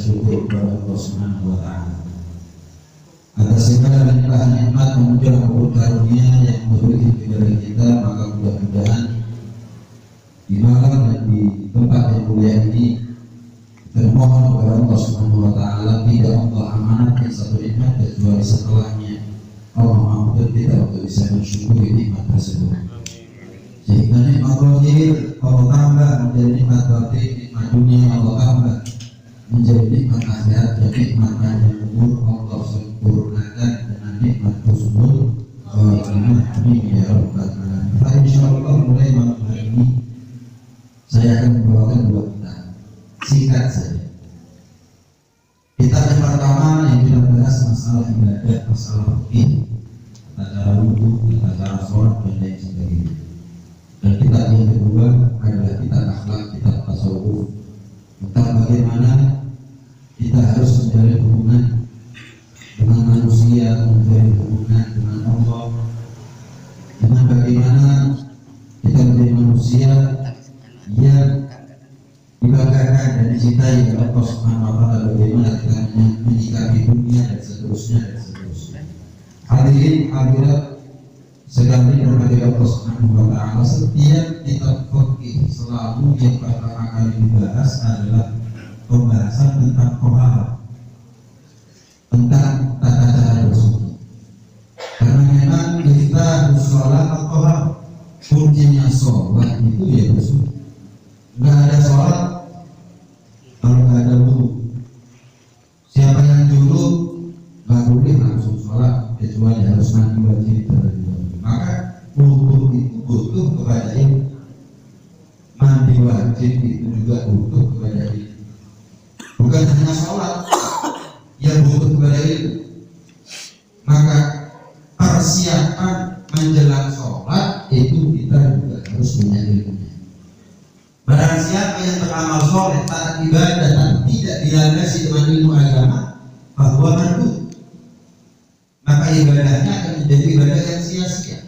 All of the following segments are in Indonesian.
syukur kepada Allah Subhanahu wa Ta'ala atas segala limpahan nikmat anugerah karunia yang memberi kepada kita. Maka mudah-mudahan di malam dan di tempat yang mulia ini termohon kepada Allah Subhanahu wa Ta'ala tidak Allah amanatkan satu nikmat kecuali setelahnya Allah mampu kita untuk bisa mensyukuri nikmat tersebut, sehingga nikmat zahir Allah tambah menjadi nikmat batin, nikmat dunia Allah tambah menjadi nikmat akhirat, dan nikmat panjang umur Allah sempurnakan dengan nikmat husnul khotimah. Amin ya rabbal alamin. Insyaallah mulai malam hari ini saya akan membawakan dua kitab singkat saja. Kitab yang pertama yang kita bahas masalah ibadah, masalah fikih, tata cara wudu, tata cara sholat dan lain sebagainya. Dan kitab yang kedua adalah kitab akhlak, kitab tasawuf, tentang bagaimana kita harus menjalin hubungan dengan manusia, menjalin hubungan dengan Allah, dengan bagaimana kita menjadi manusia yang dibanggakan dan dicintai oleh Allah Subhanahu wa Ta'ala, bagaimana kita menyikapi dunia dan seterusnya dan seterusnya. Hadirin hadirat sekali berbagai Allah Subhanahu wa Ta'ala, setiap kitab fikih selalu yang pertama kali dibahas adalah pembahasan tentang taharah, tentang tata cara bersuci. Karena memang kita sholat taharah, kuncinya sholat itu ya bersuci. Nggak ada sholat kalau nggak ada wudu. Siapa yang junub nggak boleh langsung sholat kecuali harus mandi wajib terlebih dahulu. Maka wudu itu butuh kepada ilmu, mandi wajib itu juga butuh kepada ilmu. Bukan hanya sholat yang butuh kepada ilmu. Maka persiapan menjelang sholat itu kita juga harus punya ilmunya. Barang siapa yang beramal soleh, taat ibadah tapi tidak dilandasi dengan ilmu agama, bahwa mardud, maka ibadahnya akan menjadi ibadah yang sia-sia,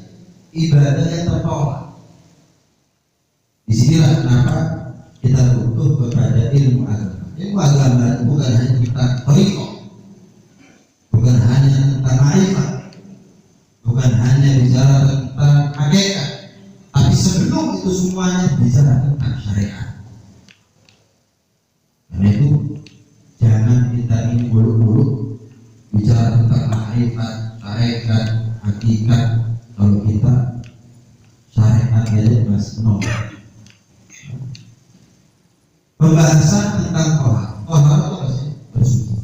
ibadah yang tertolak. Disinilah kenapa kita butuh kepada ilmu agama. Ilmu agama itu bukan hanya tentang thariqah, bukan hanya tentang ma'rifat, bukan hanya bicara tentang hakikat, tapi sebelum itu semuanya bicara tentang syariat. Karena itu jangan kita ini muluk-muluk bicara tentang ma'rifat, hakikat, hakikat kalau kita syariat aja masih nol. Pembahasan tentang tohar itu apa sih? Bersuci.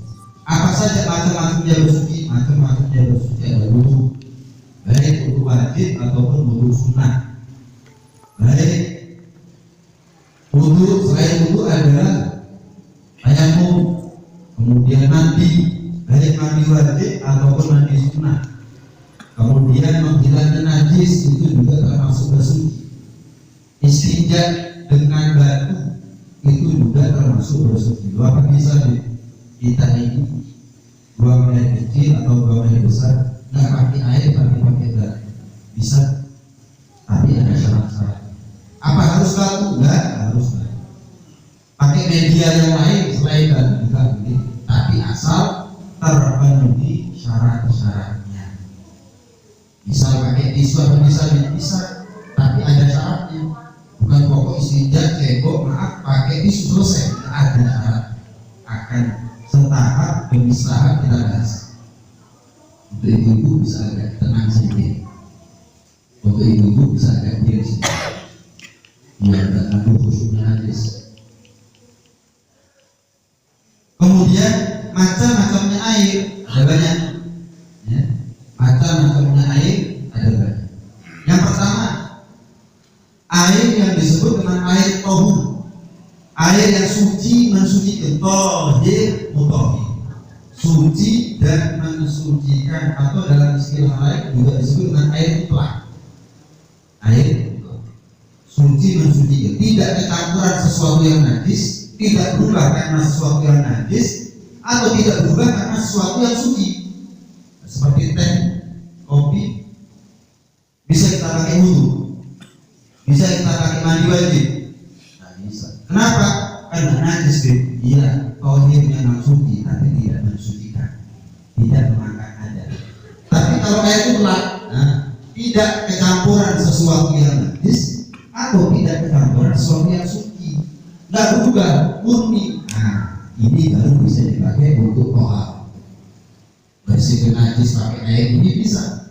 Apa saja macam-macamnya bersuci? Macam-macamnya bersuci ada wudu, baik wudu wajib ataupun wudu sunnah. Baik wudu, selain wudu adalah tayamum, kemudian mandi, baik mandi wajib ataupun mandi sunnah. Kemudian menghilangkan najis itu juga termasuk bersuci. Istinja dengan batu itu juga termasuk bersuci. Apakah bisa kita ini buang air kecil atau buang air besar nggak pakai air tapi pakai batu? Bisa, tapi ada syarat-syarat. Apa harus batu? Enggak harus batu. Pakai media yang lain selain batu juga boleh, tapi asal terpenuhi syarat-syaratnya. Bisa pakai tisu atau bisa, tapi ada syaratnya. Bukan pokok istinja, cebok, maaf, pakai tisu selesai. Ada syarat. Akan setahap pemisahan kita bahas. Untuk ibu-ibu bisa agak tenang sedikit. Untuk ibu-ibu bisa agak diam sedikit. Biar tidak ada khusyuknya hadis. Kemudian macam-macamnya air ada banyak. Ya. Macam-macamnya air ada banyak. Yang pertama, air yang disebut dengan air tohur, air yang suci mensucikan, tohir mutahhir, suci dan mensucikan, atau dalam istilah lain juga disebut dengan air mutlak. Air suci mensucikan, tidak kecampuran sesuatu yang najis, tidak berubah karena sesuatu yang najis, atau tidak berubah karena sesuatu yang suci. Seperti teh, kopi, bisa kita pakai wudu, bisa kita pakai mandi wajib, nggak bisa. Kenapa? Karena najis deh. Iya, tohir air memang suci tapi tidak mensucikan, tidak mengangkat hadas. Tapi kalau air mutlak, tidak kecampuran sesuatu yang najis atau tidak kecampuran sesuatu yang suci, nggak berubah, murni. Nah, ini baru bisa dipakai untuk tohar. Bersihkan najis pakai air ini bisa,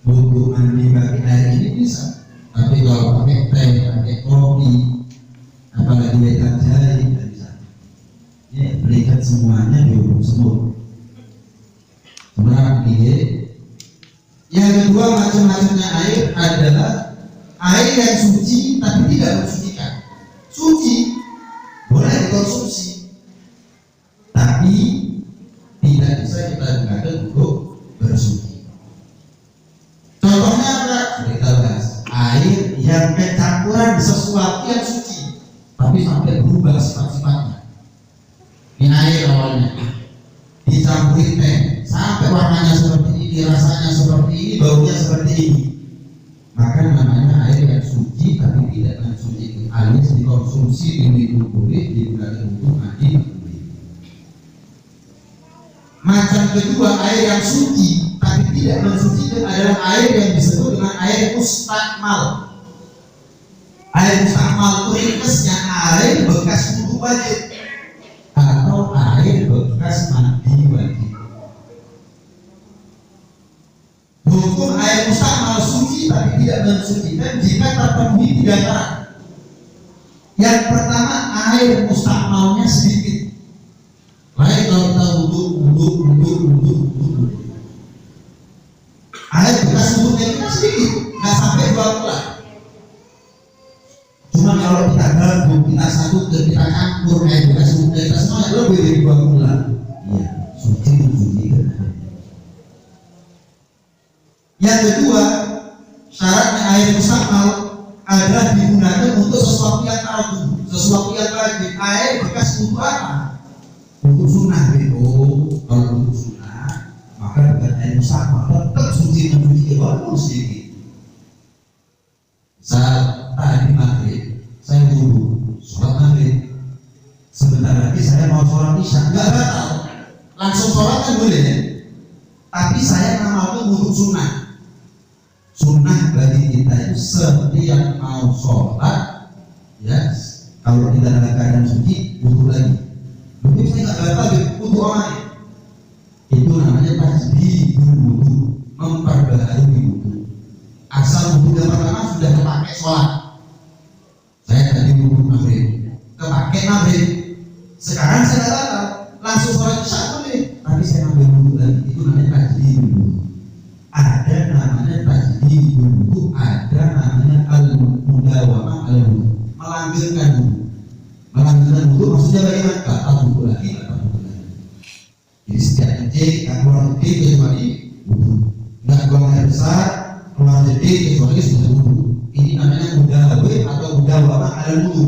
untuk mandi pakai air ini bisa. Tapi kalau pakai teh, pakai kopi, apalagi wetan jari, tidak bisa. Ya, berikan semuanya dihukum semua. Kemudian ini, yang kedua macam-macamnya air adalah air yang suci tapi tidak mensucikan. Suci boleh dikonsumsi, tapi tidak bisa kita gunakan untuk bersuci. Contohnya apa? Sudah kita bahas. Air yang kecampuran sesuatu yang suci tapi sampai berubah sifat-sifatnya. Ini air awalnya dicampuri teh sampai warnanya seperti ini, rasanya seperti ini, baunya seperti ini, maka namanya air yang suci tapi tidak mensucikan, alias dikonsumsi, diminum boleh, digunakan untuk mandi. Macam kedua, air yang suci tapi tidak mensucikan adalah air yang disebut dengan air mustakmal. Air mustakmal itu ringkasnya air bekas wudu wajib atau air bekas mandi wajib. Hukum air mustakmal suci tapi tidak mensucikan jika terpenuhi 3 syarat. Yang pertama, air mustakmalnya sedikit. Baik kalau kita wudu. Air bekas wudhunya kita sedikit, nggak sampai 2 gelas. Cuma kalau kita gabung, kita satukan, kita campur air bekas wudhunya kita semuanya lebih dari 2 gelas. Iya, suci mensucikan. Yang kedua, syaratnya air mustakmal adalah digunakan untuk sesuatu yang fardu, sesuatu yang wajib. Air bekas wudhu apa? Untuk sunnah itu. Kalau untuk sunnah, maka bukan air mustakmal, tetap suci mensucikan walaupun sedikit. Saat tadi maghrib, saya wudhu, sholat maghrib. Sebentar lagi saya mau sholat isya, nggak batal, langsung sholat kan boleh ya? Tapi saya ngamalkan wudhu sunnah. Sunnah bagi kita itu setiap mau sholat, ya, kalau kita dalam keadaan suci, wudhu lagi. Mungkin saya nggak batal, wudhu orang itu namanya tajdidul wudhu, memperbaharui wudhu. Asal wudhu yang pertama sudah kepake sholat. Saya tadi wudhu maghrib, kepake maghrib. Sekarang saya batal, langsung sholat isya boleh, tapi saya ambil wudhu lagi. Itu namanya tajdidul wudhu. Ada namanya tajdidul wudhu, ada namanya al-mudawamah al-wudhu, melanggengkan wudhu. Melanggengkan wudhu maksudnya bagaimana? Batal wudhu lagi, batal wudhu lagi. Jadi setiap kencing, keluar kencing kecuali wudhu. Nggak buang air besar, keluar kencing kecuali sudah wudhu. Ini namanya mudawamah atau mudawamah al-wudhu.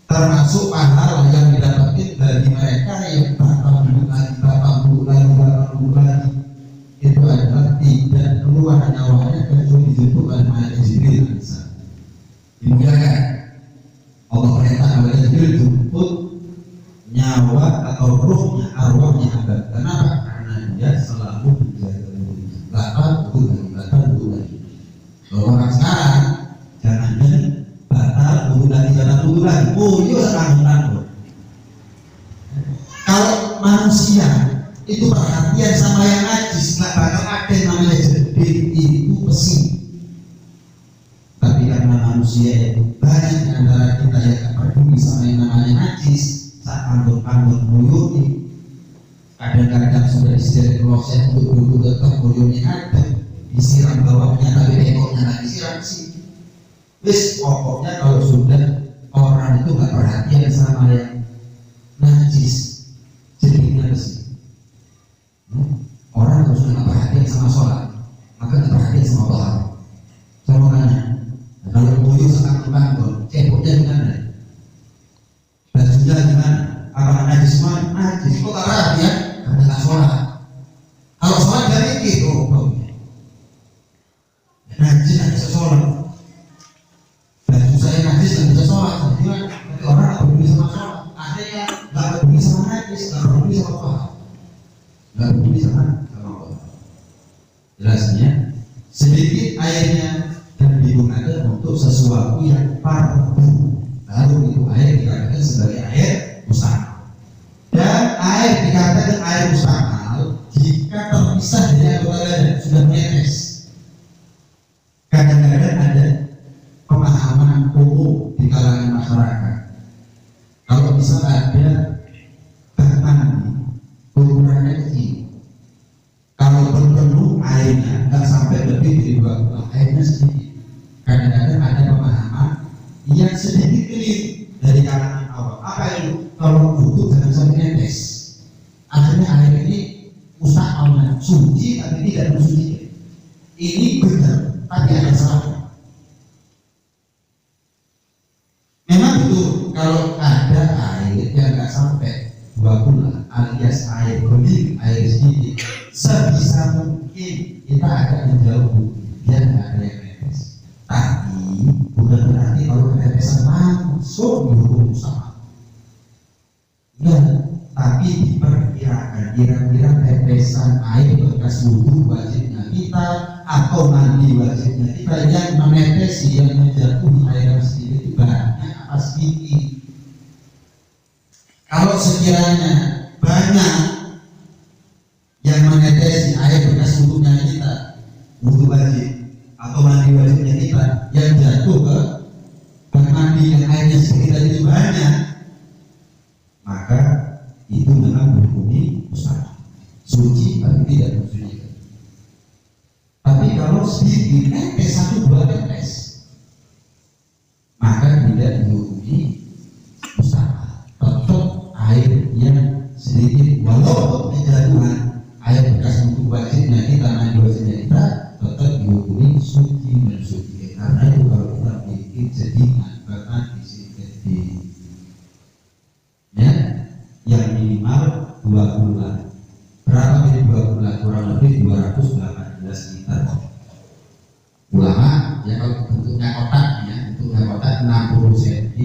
Termasuk pahala yang didapatkan bagi mereka yang batal wudhu lagi, batal wudhu lagi, batal wudhu lagi. Itu adalah tidak keluar nyawanya kecuali dijemput oleh malaikat Jibril. Dimuliakan Allah perintah kepada Jibril jemput nyawa atau ruhnya, arwahnya hamba. Kenapa? Karena dia selalu menjaga wudhu. Batal wudhu lagi, batal wudhu lagi. Kalau orang sekarang jangan batal wudhu lagi, batal wudhu lagi. Oh iya, tanggung. Kalau manusia itu perhatian sama yang najis, nggak bakal ada yang namanya jedil, itu besi. Tapi karena manusia itu banyak di antara kita yang tak peduli sama yang namanya najis, saat kandung-kandung muyuni, kadang-kadang sudah disediakan kloset untuk duduk tetap muyuni ada, disiram bawahnya tapi ekoknya nggak disiram sih. Wis pokoknya kalau sudah orang itu nggak perhatian sama yang najis, jadinya besi. Orang harus nggak perhatian sama sholat, maka nggak perhatian sama Allah. Saya mau tanya, kalau buyut sekarang bangun, ceboknya gimana? Bajunya gimana? Apakah najis semua? Najis. Kok tak perhatian? Karena nggak sholat. Kalau sholat jadi gitu, najis nggak bisa sholat. Baju saya najis nggak bisa sholat. Tapi orang nggak peduli sama sholat. Ada yang nggak peduli sama airnya dan digunakan untuk sesuatu yang fardu, lalu itu air dikatakan sebagai air musta'mal. Dan air dikatakan air musta'mal jika terpisah dari anggota badan sudah menetes. Kadang-kadang ada pemahaman umum di kalangan masyarakat, kalau misalnya ada bak mandi ukurannya kecil, kalau penuh airnya nggak sampai lebih dari 2 airnya sedikit. Kadang-kadang ada pemahaman yang sedikit keliru dari kalangan awam. Apa itu? Kalau butuh jangan sampai netes. Akhirnya air ini musta'mal, suci tapi tidak mensucikan. Ini benar, tapi ada salahnya. Memang betul kalau ada air yang nggak sampai 20 alias air bening, air sedikit, sebisa mungkin kita agak menjauh biar nggak ada yang netes. Tapi bukan berarti kalau ketetesan langsung dihukum sama. Enggak, tapi diperkirakan kira-kira tetesan air bekas wudhu wajibnya kita atau mandi wajibnya kita yang menetesi, yang menjatuhi air sedikit itu banyak apa sedikit. Kalau sekiranya banyak yang menetesi air bekas wudhunya kita, wudhu wajib atau mandi wajibnya kita, yang jatuh ke bak mandi yang airnya sedikit itu banyak, maka itu memang berhubungi musta'mal, suci tapi tidak mensucikan. Tapi kalau sedikit netes 1-2 netes, maka tidak dihubungi musta'mal. Tetap air yang sedikit walaupun kejatuhan air bekas untuk wajibnya kita, mandi wajibnya kita, tetap dihubungi suci mensucikan. Karena itu kalau kita bikin jadikan bahkan di ya, yang minimal 2 bulan. Berapa dari 2 bulan? Kurang lebih 218 liter. Ulama ya kalau bentuknya kotak ya, bentuknya kotak 60 cm,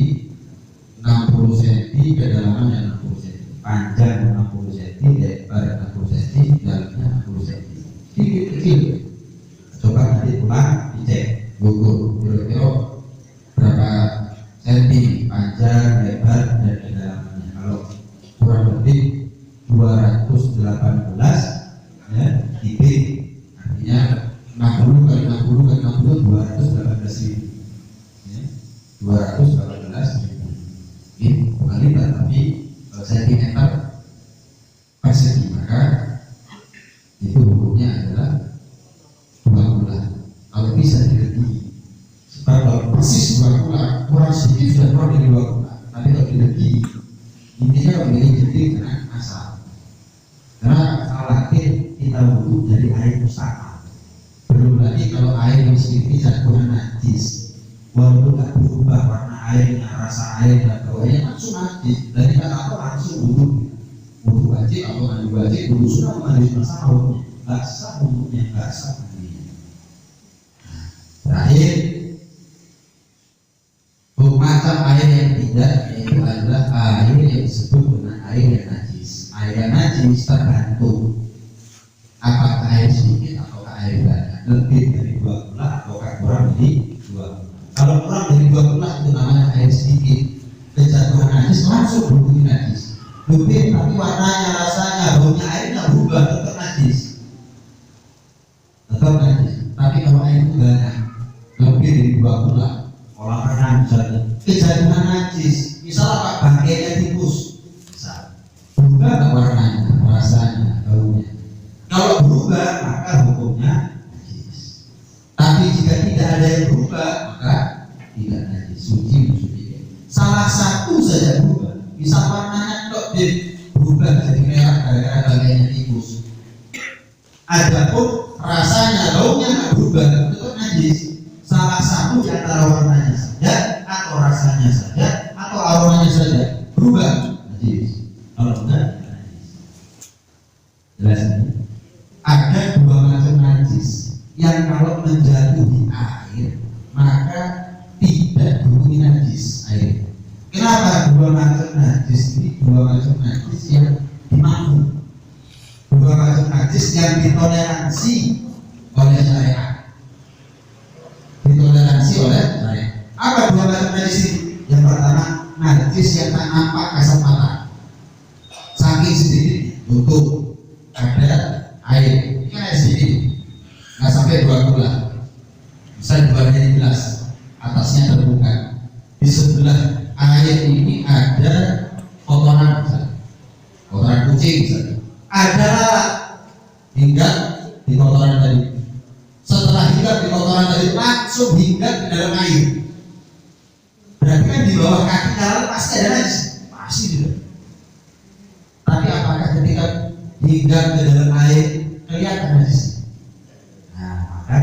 60 cm, kedalamannya 60 cm, panjang 60 cm, lebar 60 cm, dalamnya 60 cm. Sedikit kecil. Coba nanti pulang dicek, ukur kira-kira berapa cm panjang, lebar dan kedalamannya. Kalau kurang lebih 218 ya, dikit, artinya 60 kali 60 kali 60 218 ribu ya, 218 ribu ini bukan liter tapi sentimeter persegi, maka itu hukumnya adalah 2 bulan. Kalau bisa dilebih, sebab kalau persis 2 bulan kurang sedikit sudah kurang dari 2 bulan, tapi kalau dilebih intinya kalau ini jadi kena masalah. Karena khawatir kita butuh dari air musta'mal. Belum lagi kalau air yang sedikit jatuhnya najis, walaupun tak berubah warna airnya, rasa air dan baunya langsung najis. Dari kata apa langsung wudhu wajib atau mandi wajib, wudhu sunnah mandi masalah hukumnya, nggak sah hukumnya, nggak sah mandinya. Terakhir, macam air yang tidak, yaitu adalah air yang disebut dengan air yang najis. Air yang najis tergantung apakah air sedikit atau air banyak, lebih dari 2 bulan atau kurang dari 2 bulan. Kalau kurang dari 2 bulan itu namanya air sedikit, kejatuhan najis langsung berhubungi najis. Lebih tapi warnanya, rasanya, baunya airnya berubah, tetap najis. Tetap najis. Tapi kalau air itu banyak, lebih dari 2 bulan, orang renang misalnya, kejatuhan najis, misalnya apa bangkainya tikus, berubah nggak warnanya, rasanya, baunya. Kalau berubah maka hukumnya najis. Tapi jika tidak ada yang berubah maka tidak najis, suci mensucikan. Salah satu saja berubah, bisa warnanya berubah jadi merah gara-gara bangkainya tikus. Adapun rasanya, baunya nggak berubah, tetap najis. Salah satu di antara warnanya saja, atau rasanya saja, atau aromanya saja berubah, najis. Kalau enggak, najis. Jelas ini? Ada 2 macam najis yang kalau menjatuhi air maka tidak dihukumi najis air. Kenapa 2 macam najis ini? 2 macam najis yang dimakruh, 2 macam najis yang ditoleransi oleh syariat. najis yang tak nampak kasat mata. Saking sedikit, tutup ada air, ini air sedikit, nggak sampai 2 bulan, bisa 2 gelas, atasnya terbuka. Di sebelah air ini ada kotoran, kotoran kucing, ada hingga di kotoran tadi. Setelah hinggap di kotoran tadi langsung hinggap ke dalam air. Berarti kan di bawah kaki kanan pasti ada najis, pasti juga. Tapi apakah ketika hinggap ke dalam air kelihatan najis? Nah, maka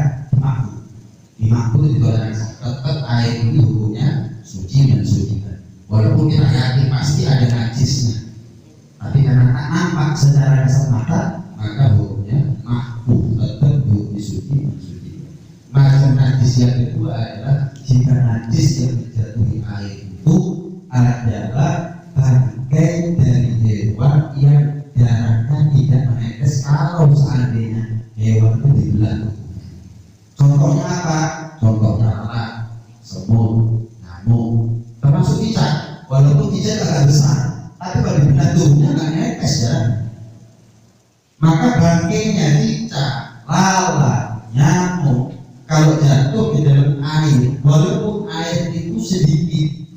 dimakbu itu ada najis. Tetap air ini hukumnya suci dan sucikan. Walaupun kita yakin pasti ada najisnya, tapi karena tak nampak secara kasat mata, maka hukumnya makruh, tetap hukum suci dan sucikan. Macam najis yang kedua adalah jika najis yang dijatuhi air itu adalah bangkai dari hewan yang darahnya tidak menetes kalau seandainya hewan itu dibelah. Contohnya apa? Contohnya adalah semut, nyamuk, termasuk cicak. Walaupun cicak agak besar, tapi kalau dibelah tubuhnya nggak netes ya. Maka bangkainya cicak, lalat, nyamuk kalau jatuh di dalam air, walaupun air itu sedikit,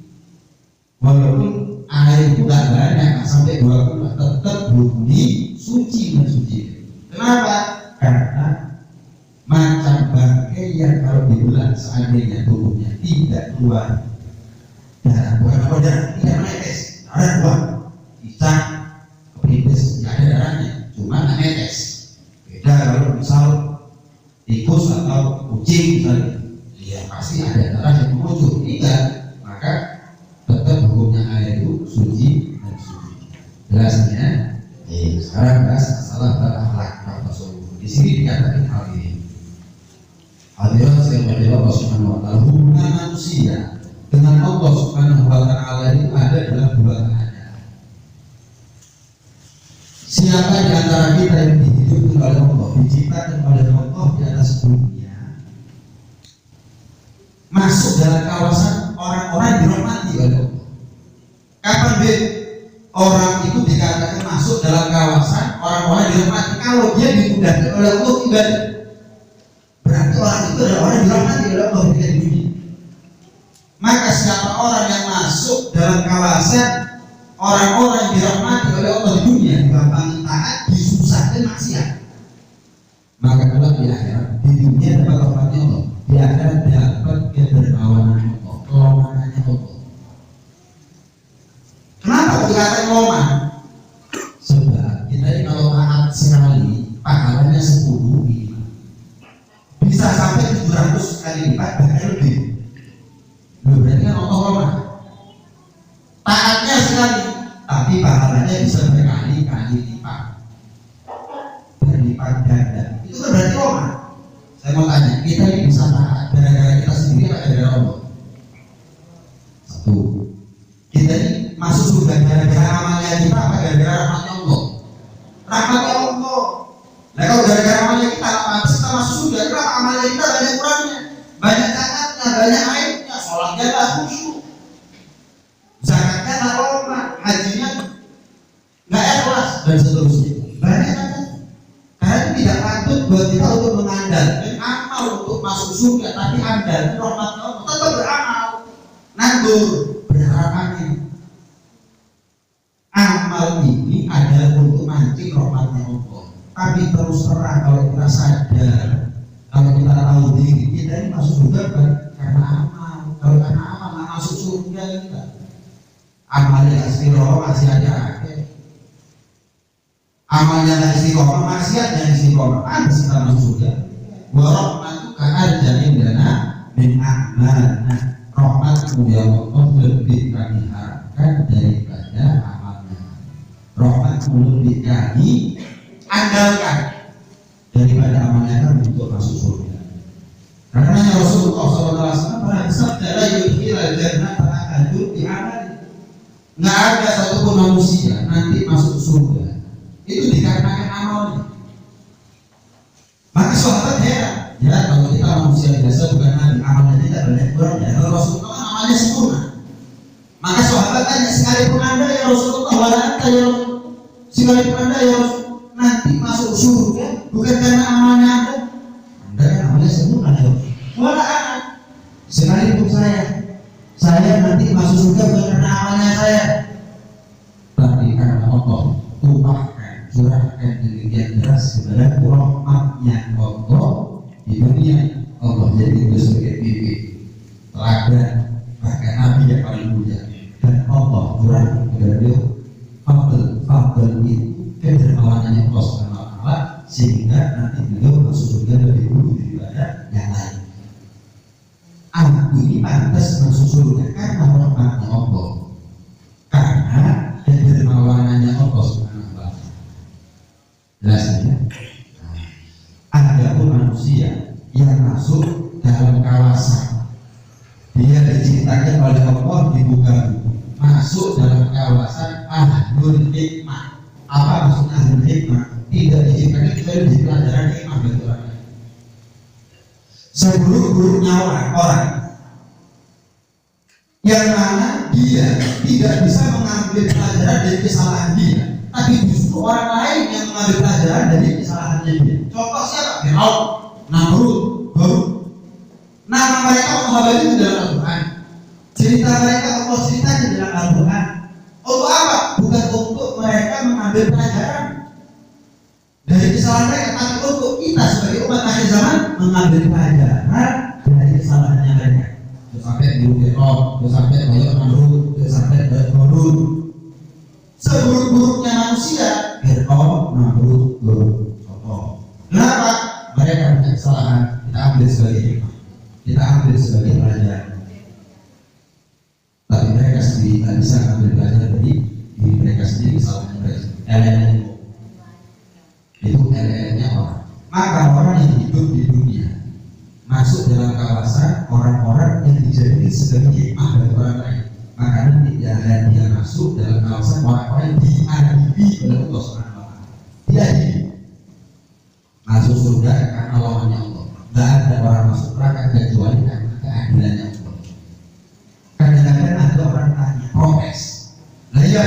walaupun air itu nggak banyak, sampai 2 bulan, tetap bunyi suci dan suci. Kenapa? Karena macam bangkai yang kalau dibelah seandainya tubuhnya tidak keluar darah, bukan apa darah, tidak menetes, darah keluar, cicak, kepintis, tidak ada darahnya, cuma nggak netes. Beda kalau misal tikus atau kucing misalnya, ya pasti ada darah yang mengucur. Tidak, maka tetap hukumnya air itu suci dan suci. Jelasnya, sekarang bahas masalah berakhlak atau tasawuf. Di sini dikatakan hal ini. Hadirin sekalian Allah Subhanahu wa taala, hubungan manusia dengan Allah Subhanahu wa taala itu ada dalam 2 keadaan. Siapa di antara kita yang dihidupkan oleh Allah, diciptakan oleh Allah di atas dunia, masuk dalam kawasan orang-orang yang dirahmati oleh Allah. Kapan orang itu dikatakan masuk dalam kawasan orang-orang yang dirahmati? Kalau dia dimudahkan oleh Allah ibadah, berarti orang itu adalah orang yang dirahmati oleh Allah di dunia. Maka siapa orang yang masuk dalam kawasan orang-orang yang dirahmati oleh Allah di dunia, digampangin taat, disusahkan maksiat, maka kalau di akhirat, di dunia dapat rahmatnya Allah, di akhirat dapat kedermawanan Allah, kelomanannya Allah. Kenapa dikatakan loman? Sebab kita ini kalau taat sekali, pahalanya 10 bisa sampai 700 kali lipat, bahkan lebih. Berarti kan Allah loman. Taatnya sekali, tapi pahalanya bisa berkali-kali lipat, berlipat ganda. Itu kan berarti loman. Saya mau tanya, kita ini bisa taat gara-gara kita sendiri atau gara-gara Allah? Satu, kita ini masuk surga gara-gara amalnya kita apa gara-gara rahmatnya Allah? Rahmatnya Allah. Nah kalau gara-gara amalnya kita, kita masuk surga, kenapa amalnya kita banyak kurangnya, banyak cacatnya, banyak aibnya, sholatnya nggak khusyuk, zakatnya nggak lama, hajinya nggak ikhlas, dan seterusnya. Banyak cacat. Karena itu tidak patut buat kita untuk mengandalkan amal untuk masuk surga, tapi andalkan rahmatnya Allah. Tetap beramal, nandur, berharapannya. Amal ini adalah untuk mancing rahmatnya Allah. Tapi terus terang kalau kita sadar, kalau kita tahu diri kita ini masuk surga karena amal. Kalau karena amal nggak masuk surga kita. Amalnya istiqomah masih ada. Amalnya nggak istiqomah, maksiatnya istiqomah, pantas kita masuk surga. Wa rahmatuka arjamin dana min amal. Nah, rahmatmu ya Allah lebih kami harapkan daripada amalnya. Rahmatmu lebih kami andalkan daripada amalnya kan untuk masuk surga. Karena Rasulullah SAW pernah bersabda, la yudkhilal jannah ta'adud bi amal. Nggak ada satupun manusia nanti masuk surga itu dikarenakan amalnya. Maka sahabat heran, ya kalau kita manusia biasa bukan nabi, amalnya tidak banyak kurang ya. Kalau Rasulullah amalnya sempurna. Maka sahabat tanya, Sekalipun saya nanti masuk surga bukan karena amalnya saya, tapi karena Allah tumpahkan, curahkan demikian deras kepada rahmatnya Allah di dunia. Allah jadi itu sebagai pimpin, teladan, bahkan Nabi yang paling mulia, dan Allah curahkan kepada dia fadl itu kedermawanannya Allah Subhanahu wa Ta'ala, sehingga nanti beliau masuk surga lebih dulu daripada yang lain. Aku ini pantas masuk surga karena rahmatnya Allah, karena kedermawanannya Allah Subhanahu wa Ta'ala. Jelas ya? Ada pun manusia yang masuk dalam kawasan, dia diciptakan oleh Allah dibuka masuk dalam kawasan ahlul hikmah. Apa maksud ahlul hikmah? Tidak diciptakan kecuali di pelajaran hikmah bagi orang lain. Seburuk-buruknya orang yang mana dia tidak bisa mengambil pelajaran dari kesalahan dia, tapi justru orang lain yang mengambil pelajaran dari kesalahannya dia. Contoh siapa? Firaun, Namrud, Qarun. Nama mereka Allah bagi di dalam Al-Quran. Cerita mereka Allah ceritakan di dalam Al-Quran. Untuk apa? Bukan untuk mereka mengambil pelajaran dari kesalahan mereka, tapi untuk kita sebagai umat akhir zaman mengambil pelajaran dari kesalahannya mereka. Terus sampai di Firaun, terus sampai banyak Namrud, terus sampai banyak Qarun. Seburuk-buruknya manusia, Firaun, Namrud, Qarun. Kenapa? Mereka punya kesalahan, kita ambil sebagai hikmah, kita ambil sebagai pelajaran. Tapi mereka sendiri tidak bisa ambil pelajaran dari diri mereka sendiri, kesalahan mereka. Itu LLM-nya orang. Maka orang yang hidup di dunia masuk dalam kawasan orang-orang yang dijadikan sebagai hikmah bagi orang lain. Maka nanti dia masuk dalam kawasan orang-orang yang diadibi oleh Allah Subhanahu wa Ta'ala. Diadibi masuk surga karena lawannya Allah. Tidak ada orang masuk neraka kecuali karena keadilannya Allah. Kadang-kadang ada orang tanya, protes, lah iya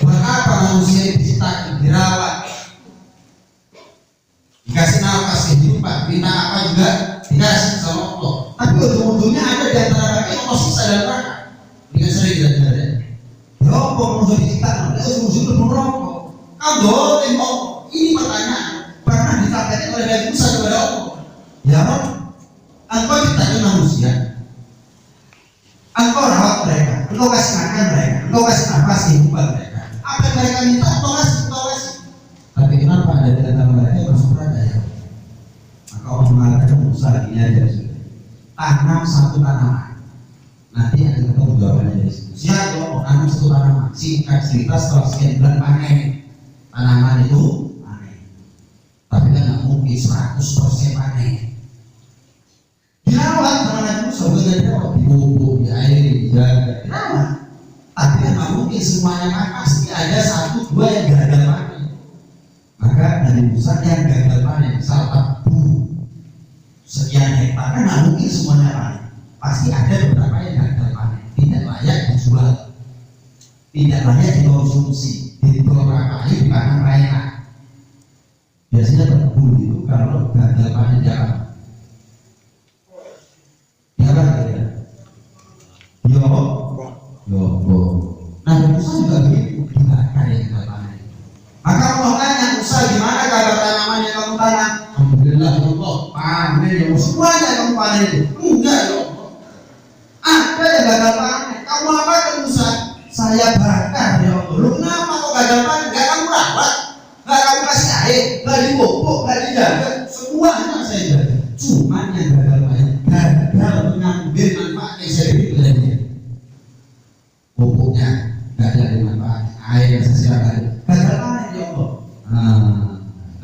mengapa manusia diciptakan, dirawat, dikasih nafas kehidupan, bina apa juga dikasih sama Allah, tapi ujung-ujungnya ada di antara mereka yang Allah siksa dalam neraka. Dengan sering dan rokok manusia diciptakan, ujung-ujungnya merokok. Kau dolim Allah. Ini pertanyaan pernah ditanyakan oleh Nabi Musa kepada Allah. Ya Rabb, Engkau ciptakan manusia, Engkau rawat mereka, Engkau kasih makan mereka, Engkau kasih nafas kehidupan mereka. Apa yang mereka minta, Engkau kasih. Tapi kenapa ada di antara mereka yang masuk neraka ya? Maka Allah mengatakan Musa ini aja sudah. Tanam satu tanaman. Nanti ada ketemu jawabannya dari situ. Siapa Allah tanam satu tanaman? Singkat cerita setelah sekian bulan panen. Tanaman itu panen. Tapi kan nggak mungkin 100% panen. Dirawat sama Nabi Musa, bukan dirawat, dipupuk, diairi, dijaga, dirawat. Tapi kan nggak mungkin semuanya panen, pasti ada 1-2 yang gagal panen. Maka Nabi Musa yang gagal panen, satu sekian hektar kan nggak mungkin semuanya panen. Pasti ada beberapa yang gagal panen, tidak layak dijual, tidak layak dikonsumsi, beberapa kali dipanen mereka. Biasanya tebu itu kalau gagal panen dia apa? Nah, Musa juga begitu, dibakar yang gagal panen. Maka Allah tanya Musa, gimana kabar tanaman yang kamu tanam? Alhamdulillah ya Allah, panen ya semuanya kamu panen itu. Enggak ya Allah, ada yang gagal panen. Kamu apa kan Musa? Saya bakar ya Allah. Lu kenapa kok gagal panen? Gak kamu rawat, gak kamu kasih air, gak dipupuk, gak dijaga, semuanya saya jaga. Cuman yang gagal panen, gagal mengambil manfaat yang saya beri kepada dia. Pupuknya gak ada manfaat, air yang saya siapkan gagal panen ya Allah.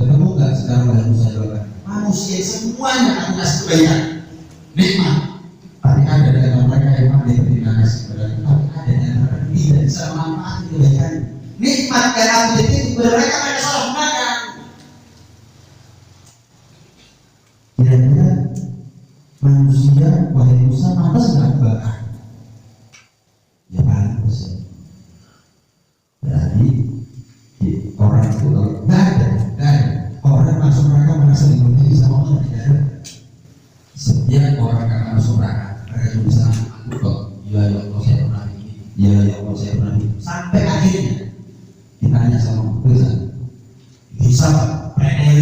Ketemu gak sekarang oleh Musa jawaban? Manusia semuanya akan kasih kebaikan, nikmat. Tapi ada di antara mereka yang mampu berterima kasih kepada kita. Tapi ada di antara mereka tidak bisa memanfaatkan kebaikan, nikmat dan amal itu kepada mereka salah gunakan. Kira-kira manusia wahai Musa pantas nggak bakar? Ya pantas ya. Berarti orang itu nggak ada orang masuk neraka merasa dibenci sama Allah, tidak ada. orang karena masuk neraka. Mereka cuma bisa aku kok. Ya Allah saya pernah ini. Ya Allah saya pernah ini. Sampai akhirnya ditanya sama bisa PNL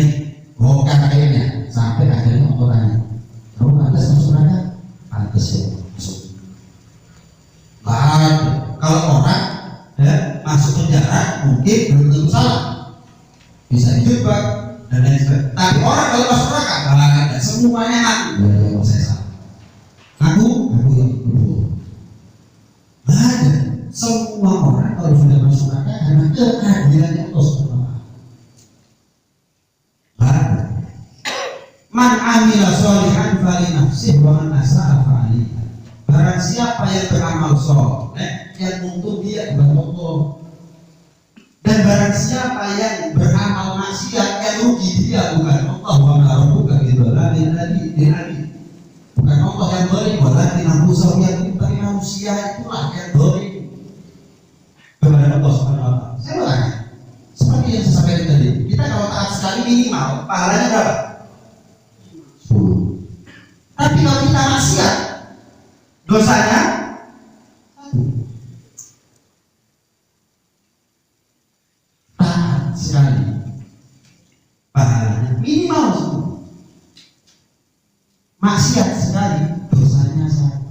bukan akhirnya sampai akhirnya Allah tanya, kamu pantas masuk neraka? Pantas ya masuk. Kalau orang masuk penjara mungkin belum tentu salah, bisa dijebak dan lain sebagainya. Tapi orang kalau masuk neraka ada semuanya aku. Ya saya salah. Aku yang betul. Ada semua orang kalau sudah masuk neraka karena keadilannya Allah SWT. Man amila sholihan fali nafsihi wa man asaa fa 'alaiha. Barang siapa yang beramal soleh yang untuk dia bukan Allah. Dan barang siapa yang beramal maksiat yang rugi dia bukan Allah. Wa ma rabbuka bidzalamin lil 'abid. Bukan Allah yang zalim, walakin anfusahum yadzlimun. Manusia itulah yang zalim kepada Allah Subhanahu wa taala. Saya bertanya, seperti yang saya sampaikan tadi, kita kalau taat sekali minimal pahalanya berapa? 10. Tapi kalau kita maksiat, dosanya 1. Taat sekali, pahalanya minimal 10. Maksiat sekali, dosanya 1.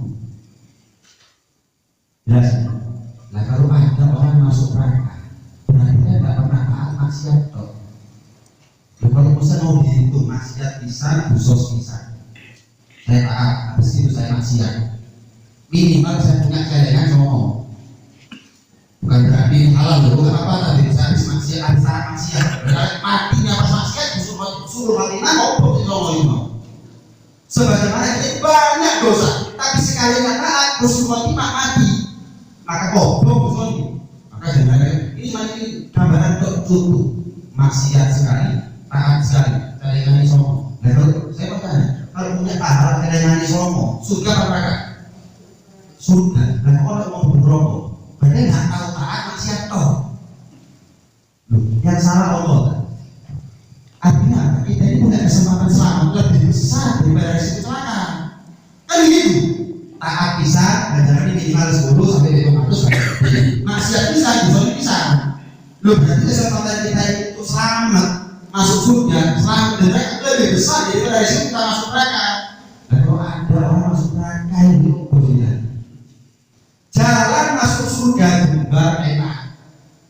Jelas? Nah kalau ada orang masuk neraka, berarti dia tidak pernah taat maksiat toh. Kalau misalnya mau dihitung maksiat pisan, dosa pisan, saya taat, habis itu saya maksiat. Minimal saya punya celengan ngomong. Bukan berarti halal loh, bukan apa tadi saya habis maksiat, habis saya maksiat. Berarti matinya pas maksiat suruh mati ngobrol di ngomong. Sebagaimana ini banyak dosa, tapi sekali nggak taat, terus mati. Maka goblok ini. Maka jangan ini gambaran contoh maksiat sekali, taat sekali, celengan somo. Nah kalau saya bertanya, kalau punya pahala celengan somo, surga apa neraka? Surga. Dan kalau mau berrokok, berarti nggak tahu taat maksiat toh. Loh, yang salah Allah kan? Artinya kita ini punya kesempatan selamat lebih besar daripada risiko kecelakaan. Kan gitu. Taat bisa, ganjarannya minimal 10 sampai 500. Maksiat bisa, dosa bisa. Loh berarti kesempatan kita itu selamat masuk surga, selamat dan neraka lebih besar daripada risiko kita masuk neraka. Dan kalau ada orang masuk neraka yang diukurnya, jalan masuk surga lebar enak,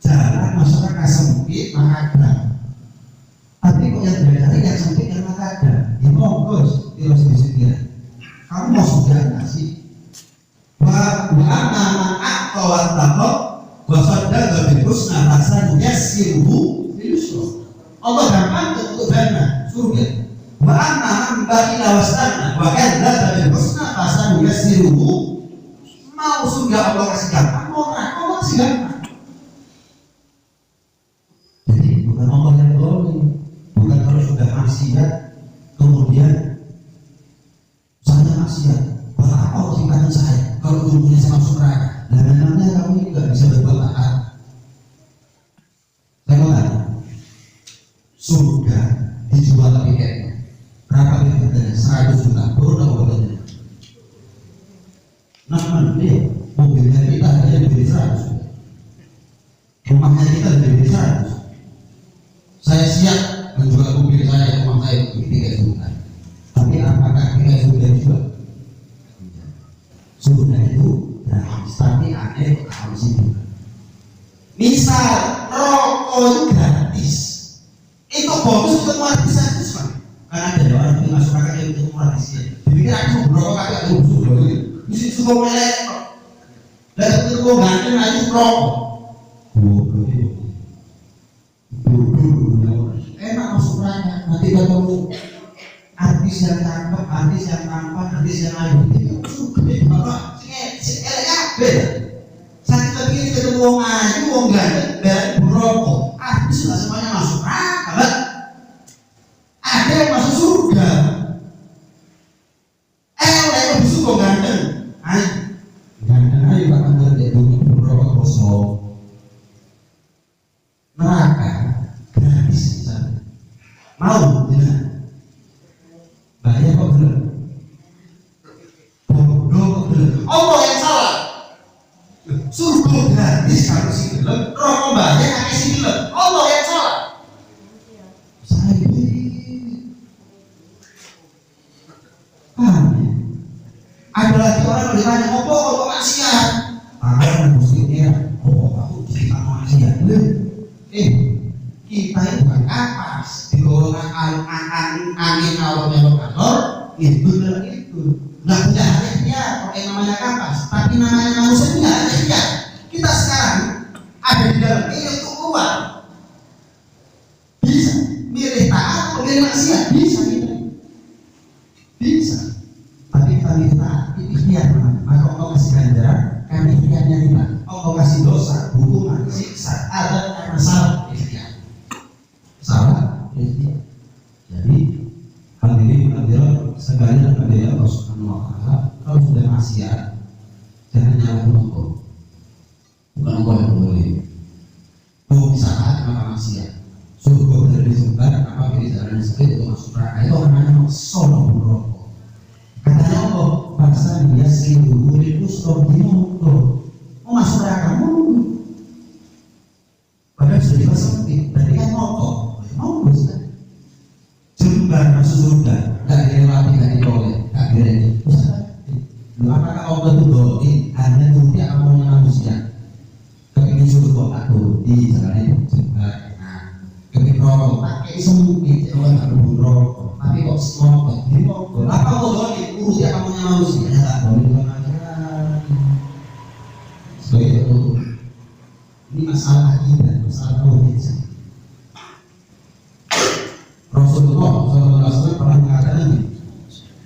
jalan masuk neraka sempit maka ada. Tapi kok yang diajari yang sempit yang maka ada. Ya monggo terus disikir. Kamu mau surga nggak sih? Wa amma man aqta wa taqa wa saddaqa bil husna fasanuyassiruhu lil yusra. Allah gampang untuk dana surga. Wa amma man bakhila wastanna wa kadzdzaba bil husna fasanuyassiruhu. Mau surga Allah kasih gampang, mau neraka Allah kasih gampang. Jadi bukan Allah yang zalim, bukan kalau sudah maksiat kemudian saya maksiat. Buat apa Allah tinggalkan saya? Kalau ujungnya saya masuk neraka, dan memangnya kamu ini nggak bisa berbuat taat. Saya mau tanya, surga dijual tiketnya berapa harganya? 100 juta. Turun apa harganya? Nah, mobilnya kita aja dibeli 100 juta. Rumahnya kita dibeli 100. Saya siap menjual mobil saya, rumah saya untuk 3 juta. Tapi apakah kita sudah dijual? Surga itu gratis, tapi aneh harus itu. Misal rokok itu gratis, itu bonus untuk gratis kan? Karena ada orang yang masuk neraka yang untuk gratisnya. Dipikir aku merokok kagak ada surga itu. Mesti suka melek. Dan itu ganteng aja rokok. Enak masuk neraka. Nanti ketemu artis yang cakep, artis yang tampan, artis yang ayu. Itu surga. Bapak, si LAB. Saat kita begini ketemu wong ayu, wong ganteng, dan merokok. Artis nggak semuanya masuk neraka. Ada yang masuk surga. Lebih suka ganteng, ayu. Ganteng ayu bahkan dari dunia merokok kosong. Neraka gratis misalnya. Mau tidak? Bayar kok bener. Orang ditanya, "Apa kok maksiat?" Tangan musiknya, "Oh, aku kita maksiat." Kita itu bukan kapas, digolongan angin alor melok alor, itu dan itu. Nggak punya ikhtiar, kalau namanya kapas, tapi namanya manusia punya ikhtiar. Kita sekarang ada di dalam ini untuk keluar. Bisa milih taat atau milih maksiat, bisa kita. Bisa. Tapi kami taat, ikhtiar maka Allah kasih ganjaran, kami ikhtiarnya kita. Allah kasih dosa, hukuman, siksa, ada karena salah ikhtiar. Salah ikhtiar. Jadi hadirin sekalian hadirin Allah Subhanahu wa taala, kalau sudah maksiat jangan nyalahin Allah. Bukan Allah yang boleh. Bisa taat maka maksiat. Surga benar disebar, apa pilih jalan yang sempit untuk masuk neraka. Itu namanya solong rokok. Katanya Allah, bangsa dia selingkuh itu sudah dimulai. Mau masuk neraka mulu. Padahal sudah dipasangin, berarti kan motor. Mau kan? Jembar masuk surga, nggak dilewati, nggak ditoleh, nggak direni. Apakah Allah itu doa hanya tuh dia maunya manusia? Kepingin surga aku di jalan itu jembar. Kepingin rokok, pakai sempit, orang tak berburu rokok. Tapi kok selompok, ini rokok. Apa kok doa urus dia maunya manusia? Ya tak boleh doa aja. Sebagai itu, ini masalah kita, masalah tauhid. Rasulullah SAW pernah mengatakan ini,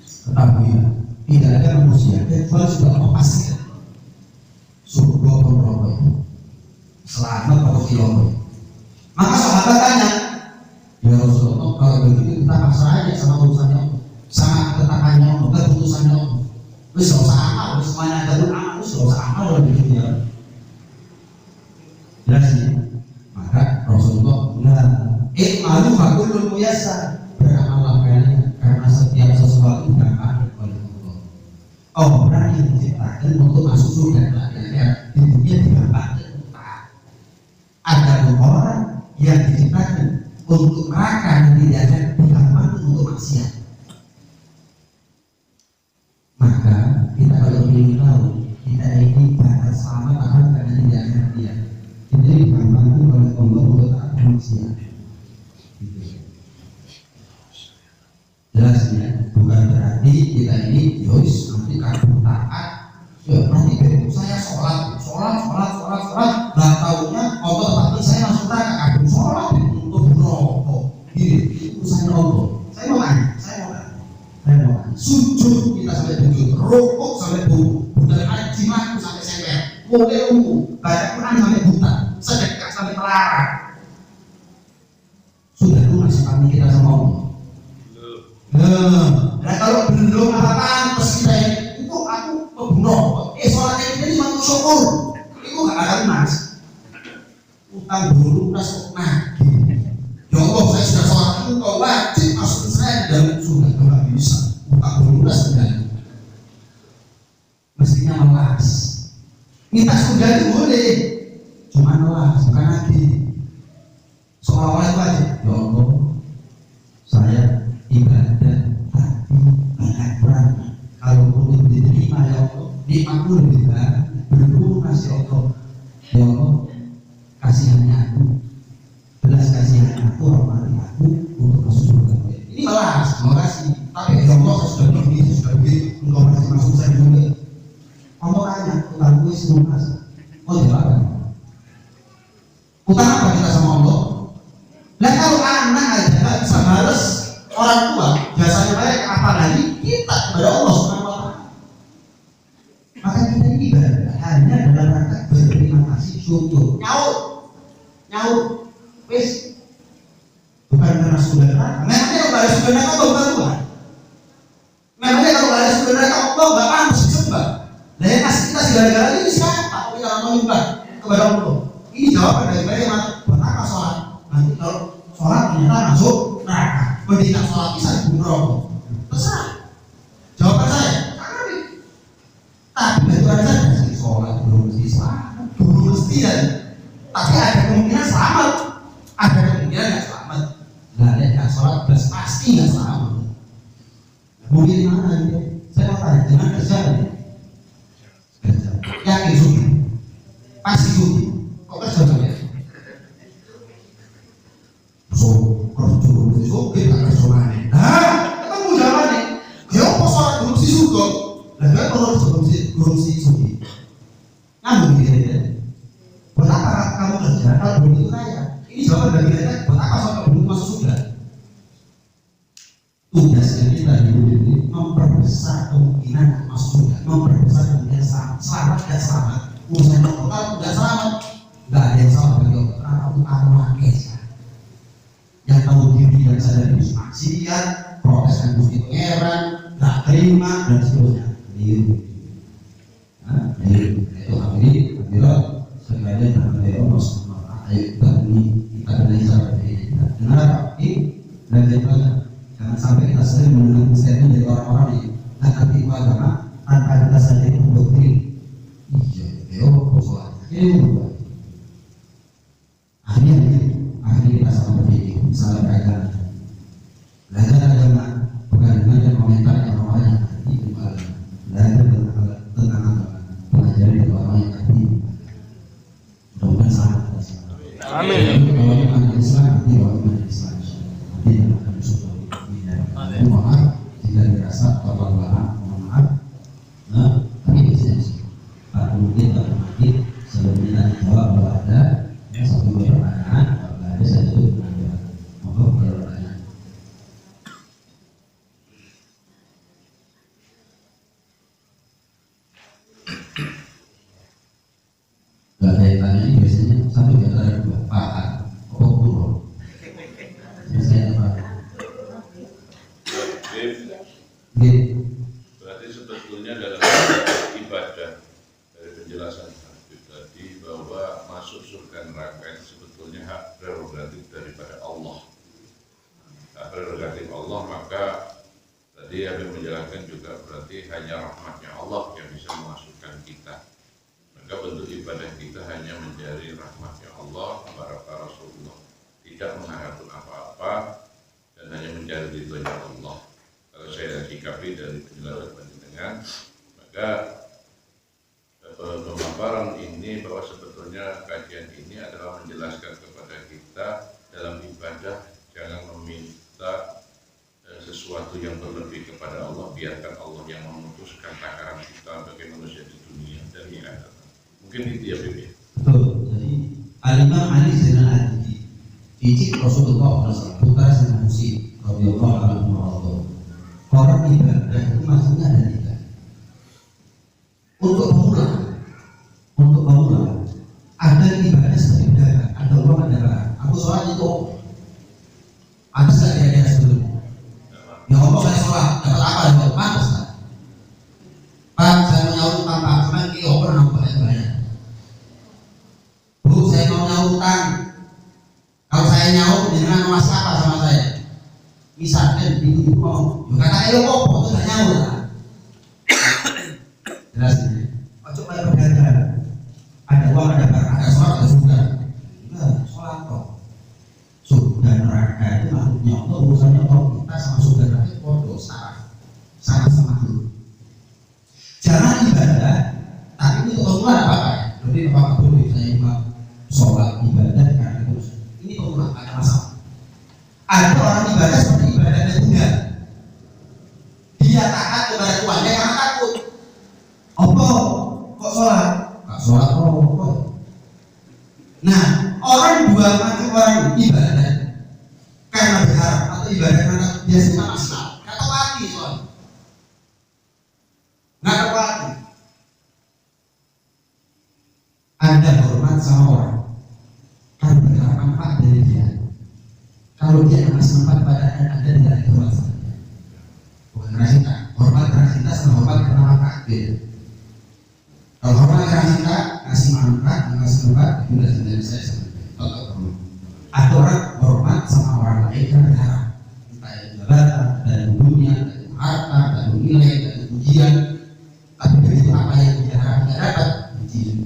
ketahuilah, tidak ada manusia kecuali sudah Allah pastikan surga atau neraka itu selamat atau kiamat. Maka sahabat tanya, ya Rasulullah, kalau begitu kita pasrah aja sama urusannya Allah, sama ketetapannya Allah, keputusannya Allah. Wis gak usah amal, wis semuanya ada amal, wis gak usah amal kalau begitu ya. Jelas ya? Maka Rasulullah bilang, malu fakulul muyassar, beramallah kalian karena setiap sesuatu gampang oleh Allah. Orang yang diciptakan untuk masuk surga di dunia digampangkan untuk taat. Ada orang yang diciptakan untuk neraka yang tidak digampangkan untuk maksiat. Maka kita kalau ingin tahu kita ini bakal selamat apa karena tidak ada dia. Kita digampangkan oleh Allah untuk taat maksiat. Jelas ya, bukan berarti kita ini yois nanti kabur taat, ya nanti saya sholat, nggak taunya Allah tapi saya masuk neraka kabur sholat untuk merokok, itu urusannya Allah. Saya mau tanya, sujud kita sampai sujud, rokok sampai bau, budak haji maku sampai semper, mulai umum, baca Quran sampai buta, sedekah sampai melarang. Sudah lunas kami kita sama Allah. Nah kalau belum apa-apa terus kita itu aku kebunuh sholatnya ini cuma untuk syukur itu gak ada lunas utang dulu lunas kok nagih ya Allah saya sudah sholat itu kau wajib masuk saya di dalam surga kalau bisa utang dulu lunas sudah mestinya melas minta surga itu boleh cuma melas bukan nagih seolah-olah itu aja ya Allah saya ibadah tapi banyak kurang. Kalau untuk diterima ya Allah, nikmatmu lebih banyak. Berlunas ya Allah, ya Allah kasihani aku, belas kasihani aku, rahmati aku untuk masuk surga. Ini malas, terima kasih. Tapi ya Allah saya sudah begini, engkau masih masuk saya juga. Allah tanya, utangku isi lunas. Oh jawab kan? Utang apa kita sama Allah? Nah kalau anak aja nggak bisa balas orang tua jasanya baik, apalagi kita kepada Allah Subhanahu wa taala. Maka kita ini ibadah hanya dalam rangka berterima kasih, syukur. Nyaut, wis bukan karena sudah neraka. Memangnya kalau ada sudah neraka bukan Tuhan. Memangnya kalau ada sudah neraka Allah nggak pantas disembah. Nah yang kasih kita segala-galanya ini siapa? Kita menyembah kepada Allah. Ini jawaban dari mereka. Buat apa sholat? Nanti kalau sholat ternyata masuk neraka. Pendidikan sholat bisa dibunuh. Terserah. Jawaban saya, kami. Tapi itu aja sih sholat belum mesti selamat, belum mesti ya. Tapi ada kemungkinan selamat, ada kemungkinan nggak selamat. Nah, yang sholat pasti nggak selamat. Mungkin mana ini? Saya mau tanya, jangan kerja ini. kasih sugi kok kerja ya so kerja sugi tak kerja mana ketemu jalannya ya apa soal korupsi sugi dan kan kalau korupsi sugi namun gitu buat apa kamu kerja kalau belum itu kaya ini jawaban dari kita buat apa soal belum masuk surga tugasnya kita hidup ini memperbesar kemungkinan masuk surga memperbesar kemungkinan selamat dan selamat urusan total tidak selamat nggak ada yang salah bagi Allah karena utama kesah yang tahu diri dan sadar itu maksiat protes dan bukti pangeran nggak terima dan seterusnya keliru itu akhirnya sengaja dari Allah SWT ayo kita benahi cara berpikir kita benar tapi dan kita jangan sampai kita sering mendengar statement dari orang-orang yang nanti itu agama tanpa kita sadar itu doktrin iya persoalan ini akhirnya kita salah berpikir salah beragama belajar agama bukan belajar komentar yang orang yang hati itu agama belajar tentang agama belajar dari orang yang hati mudah-mudahan salah amin kalau iman Islam nanti kalau iman Islam nanti akan disebut maaf jika dirasa mohon maaf tapi biasanya mungkin sebelumnya dijawab bahwa ada satu pertanyaan apabila ada saya tutup dengan doa mohon pertanyaan nggak ada yang tanya ini biasanya satu di antara dua paham turun biasanya apa berarti sebetulnya dalam ibadah dari penjelasan tadi bahwa masuk surga neraka itu sebetulnya hak prerogatif daripada Allah. Hak prerogatif Allah, maka tadi Habib menjelaskan juga berarti hanya rahmatnya Allah yang bisa memasukkan kita. Maka bentuk ibadah kita hanya mencari rahmatnya Allah, baraka Rasulullah, tidak mengharapkan apa-apa dan hanya mencari ridhonya Allah. Kalau saya sikapi dari penjelasan panjenengan, maka pemaparan ini bahwa sebetulnya kajian ini adalah menjelaskan kepada kita dalam ibadah jangan meminta sesuatu yang berlebih kepada Allah, biarkan Allah yang memutuskan takaran kita sebagai manusia di dunia dan di akhirat. Mungkin itu ya Bibi. Betul. Jadi Al-Imam Ali Zainal Abidin ijik Rasulullah SAW putra Sayyidina Husain radhiyallahu anhu. Orang ibadah itu maksudnya ada tiga. Untuk pemula ada ibadah seperti berdagang, ada uang, ada barang. Aku sholat itu pantas nggak kira-kira sebelumnya? Ya Allah saya sholat dapat apa? Dapat pantas nggak? Pak saya mau nyaut utang Pak, cuman ki oper nambah banyak. Bu saya mau nyaut utang. Kalau saya nyaut dengan masalah sama saya. Misalkan ibu mau, yo kata ayo kok itu nggak nyaut lah. Jelas ini. Ojo kayak berdagang. Ada uang, ada barang, ada sholat, ada surga. Enggak, sholat kok. Surga neraka itu maksudnya Allah, urusannya Allah kita sama surga neraka itu bodoh, sama dulu. Jangan ibadah, tapi ini untuk pemula apa ya? Jadi apa boleh saya imam sholat ibadah karena terus ini pemula ada masalah. Ada orang ibadah seperti ibadah Tuhan. Dia taat kepada Tuhannya karena takut. Apa? Kok sholat? Sholat rokok. Nah, orang dua macam orang ibadah karena berharap atau ibadah karena biasanya masalah. Nggak tahu hati soal. Nggak tahu hati. Anda hormat sama orang karena berharap manfaat dari dia. Kalau dia ngasih manfaat pada Anda tidak ada hormat sama dia. Bukan karena cinta. Hormat karena cinta sama hormat karena manfaat beda. Kalau hormat karena cinta, ngasih manfaat, itu sudah dari saya sebenarnya. Ada orang hormat sama orang lain karena berharap, entah itu jabatan, dan dunia, dan harta, dan nilai, dan ujian. Tapi begitu apa yang dia harap tidak dapat, ujian.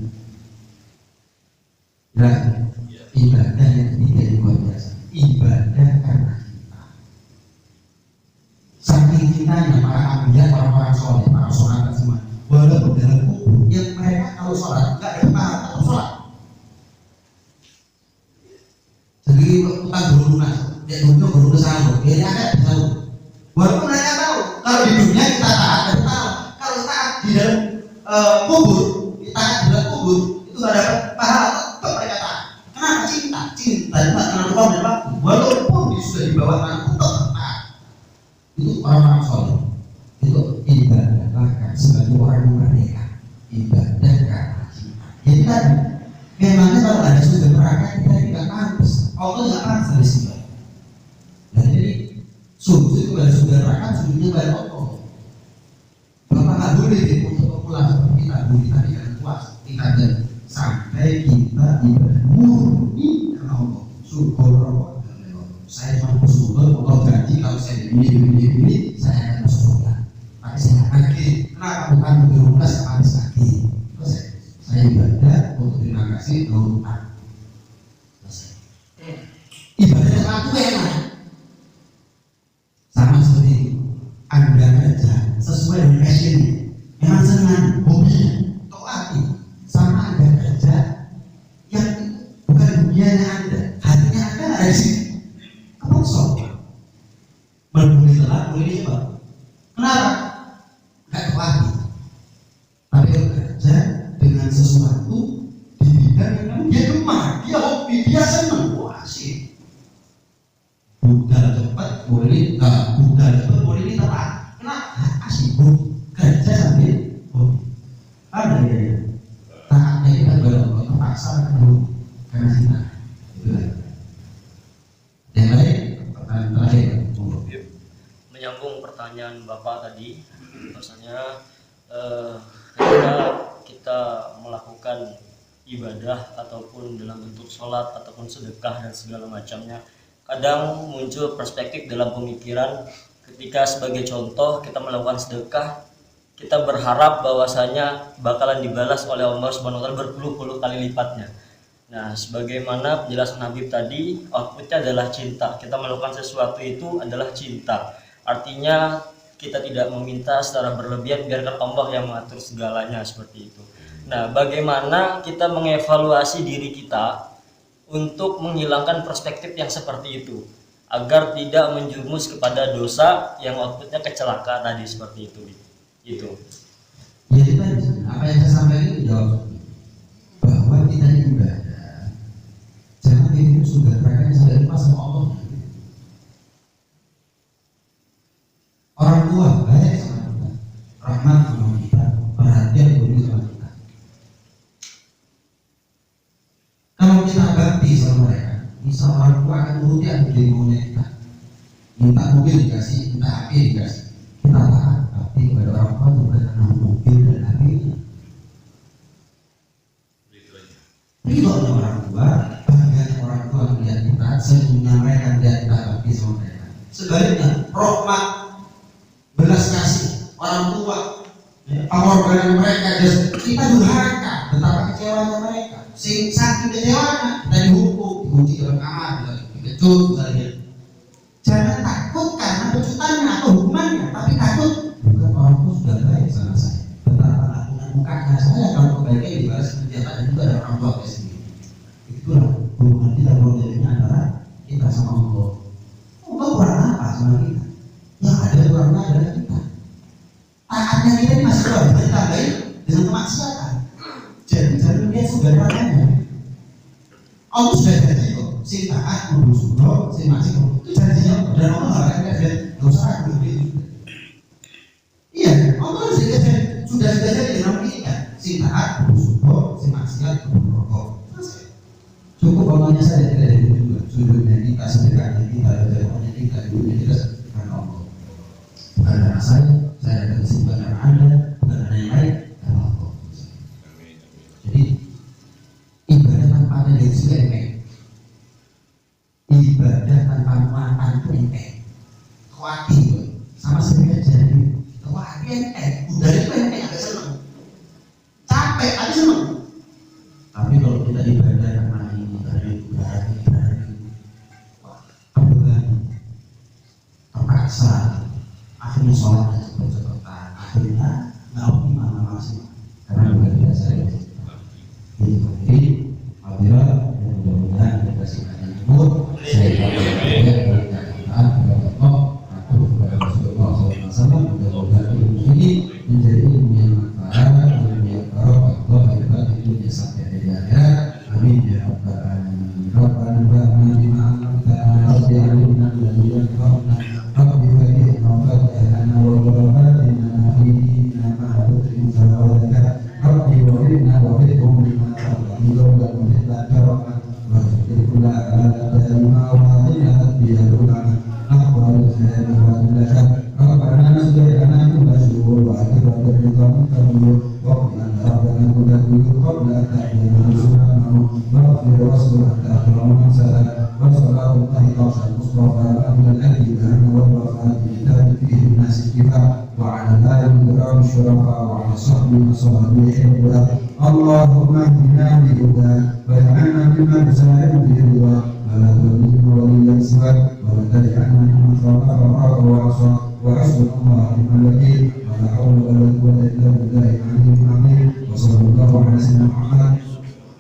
Dan ibadah yang ketiga yang luar biasa, ibadah karena cinta. Saking cintanya para ambiya, orang-orang soleh, para sahabat semua. Walaupun dalam kubur yang mereka kalau sholat nggak ada pahala atau sholat bawah tanah untuk itu orang-orang soleh. Itu ibadahlah sebagai orang yang merdeka, ibadah karena cinta. Jadi tadi memangnya kalau ada sumber neraka kita tidak pantas, Allah tidak pantas dari sini. Dan jadi sujud kepada sumber neraka, sujudnya kepada Allah. Bapak nggak boleh untuk populer seperti kita boleh, tapi jangan puas kita dan sampai kita ibadah murni karena Allah. Subhanallah. Saya cuma bersyukur Allah janji kalau saya ini saya akan masuk surga. Tapi saya lagi kenapa bukan berumah saya habis lagi. Terus saya ibadah untuk terima kasih Tuhan. Ibadahnya satu enak. Sama seperti itu. Anda kerja sesuai dengan passion. Memang senang, hobinya, taati. Sama Anda kerja yang bukan dunianya Anda, hatinya Anda ada di sini. Kosong, berbunyi telat, boleh apa? Kenapa? Gak taati. Tapi kerja dengan sesuatu di bidang yang dia gemar, dia hobi, dia senang, wah asik. Budal cepat boleh, budal cepat boleh telat. Kenapa? Asik, kerja sambil hobi. Ada ya? Taatnya kita baru terpaksa karena cinta. Yang lain, pertanyaan terakhir. Menyambung pertanyaan Bapak tadi, bahwasanya ketika kita melakukan ibadah ataupun dalam bentuk sholat ataupun sedekah dan segala macamnya, kadang muncul perspektif dalam pemikiran ketika sebagai contoh kita melakukan sedekah, kita berharap bahwasanya bakalan dibalas oleh Allah Subhanahu wa taala berpuluh-puluh kali lipatnya. Nah, sebagaimana penjelasan Habib tadi, outputnya adalah cinta. Kita melakukan sesuatu itu adalah cinta. Artinya kita tidak meminta secara berlebihan, biarkan Allah yang mengatur segalanya seperti itu. Nah, bagaimana kita mengevaluasi diri kita untuk menghilangkan perspektif yang seperti itu, agar tidak menjumus kepada dosa yang outputnya kecelakaan tadi seperti itu. Itu. Jadi tadi apa yang saya sampaikan itu jawab bahwa kita ini ibadah. Jangan itu sudah mereka yang sudah lupa sama Allah. Orang tua baik sama kita, rahmat sama kita, perhatian budi sama kita. Kalau kita bakti sama mereka, insya Allah orang tua akan menuruti apa yang maunya kita. Minta mobil dikasih, minta HP dikasih. Kita taat bakti kepada orang tua juga karena mobil dan HP-nya. Ridho orang tua. Orang tua melihat kita, senyumnya mereka melihat kita bakti sama mereka. Sebaliknya, rahmat, belas kasih orang tua, pengorbanan mereka, kita durhaka betapa kecewanya mereka. Saking kecewanya kita dihukum, dikunci dalam kamar, dikecut misalnya. Jangan takut karena pecutannya atau hukumannya, tapi takut bukan orang tua sudah baik sama saya. Betapa lakukan mukanya saya kalau kebaikan dibalas senjata dan juga ada orang tua saya sendiri. Itulah hubungan kita problemnya adalah kita sama Allah. Allah kurang apa sama kita? Yang ada kurangnya adalah kita. Taatnya kita ini masih kurang, ditambahin dengan kemaksiatan. Jadi dia sudah nerangnya. Allah sudah janji kok. Si taat menurut si maksiat itu janjinya dan Allah nggak akan ada dosa begitu. Iya, Allah sudah jadi dalam kita. Si taat menurut si maksiat menurut. Cukup omongnya saya tidak ada juga. Sudutnya kita, sedekahnya kita, jawabannya kita, duitnya kita karena Allah. Bukan karena saya ada kesimpulan karena Anda, bukan karena yang lain, karena Allah. Jadi ibadah tanpa ada dari sudah enteng. Ibadah tanpa muatan itu enteng. Kuati sama sebenarnya jadi kuati enteng. Udah itu enteng agak seneng. Capek agak seneng. Tapi kalau kita ibadah karena ini, karena itu, terpaksa akhirnya sholat cepet-cepetan, akhirnya nggak optimal maksimal karena luar biasa ya. Jadi apabila mudah-mudahan kita kasih banyak umur, saya mudah-mudahan mudah-mudahan تأتينا سبحانه واغفر واصبر أنت أكرم من سلك وصلاة الله قوس المصطفى قبل الأهل الأمن والوفاة لله فيه الناس الكفاء وعلى آله الكرام الشرفاء وعلى صحبه وصحبه الهدى اللهم اهدنا بهداك واجعلنا ممن تساعد به رضاك ولا تولنا وليا سواك ولا تجعلنا ممن خالف امرك وعصاك وحسبنا الله ونعم الوكيل ولا حول ولا قوة إلا بالله العلي العظيم وصلى الله على سيدنا محمد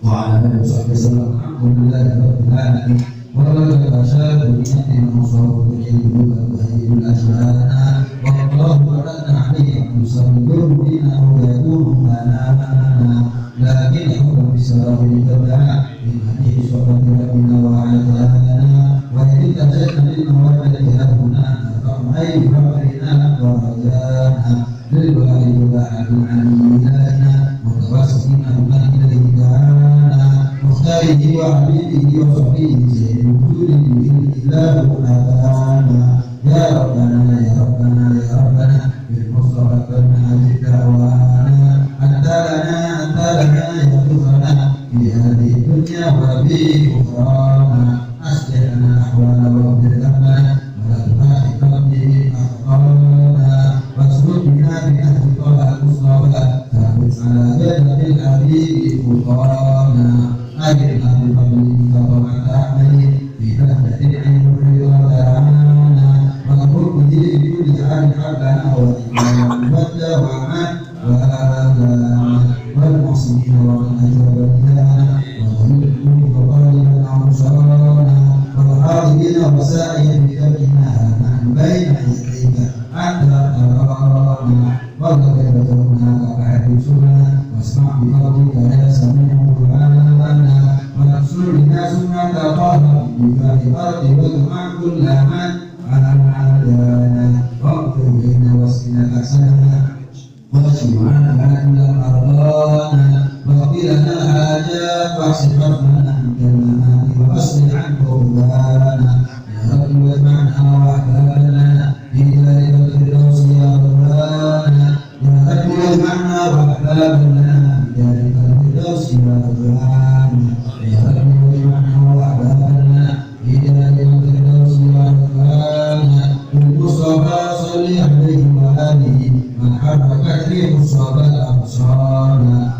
وعلى آله وصحبه وسلم الحمد لله رب العالمين ولك أشهد بنعمة وصوت الحب وتهيئ الأشياء والله ولدنا عليه أن يصبر بنا ويكون لنا لكن حكم بسرائر تبعنا من حديث صحبة ربنا وعدانا وإن تجدنا للمودة هبنا فرحي فقرنا ورجانا للوالد بعد علينا متوسطين بما إليه دعانا مختاره وحبيبه وصحبه سيد الوجود به الإله أبانا يا ربنا يا ربنا يا ربنا بالمصطفى فلنعجب دعوانا أنت لنا يرزقنا في هذه الدنيا وفي أخرانا أصلح لنا أحوالنا واغفر ذنبنا ولا تؤاخذنا به أخطانا واسلك بنا بنهج طه المصطفى ثابت على جنة الحبيب خطانا أجرنا بفضلك طمعة أحمد في بهجة العين الرضا دعانا وأمر به بكل حال حبنا وإيمان والدوام وآلانا والمحسنين ومن أجاب ندانا وذوي الحقوق وغالبا أنصارنا والحاضرين وسائر بذبحنا نحن بين يديك أنت ترانا واغفر ذنوبنا وبعد سبلنا واسمع بفضلك يا سميع دعانا وانصر لنا سنة طه بجاه الأرض واجمع كل من عادانا واغفر بين واسقنا أحسننا واشف عنا كل مرضانا واغفر لنا الحاجات واحسن حكمنا عند الممات واصلح عن قربانا يا رب واجمعنا واحبابنا في ذلك الفردوس يا مولانا يا رب واجمعنا واحبابنا في ذلك الفردوس يا مولانا يا رب واجمعنا واحبابنا في ذلك الفردوس يا مولانا بالمصطفى صل عليه وآله من حركت ريح الصبا أبصارنا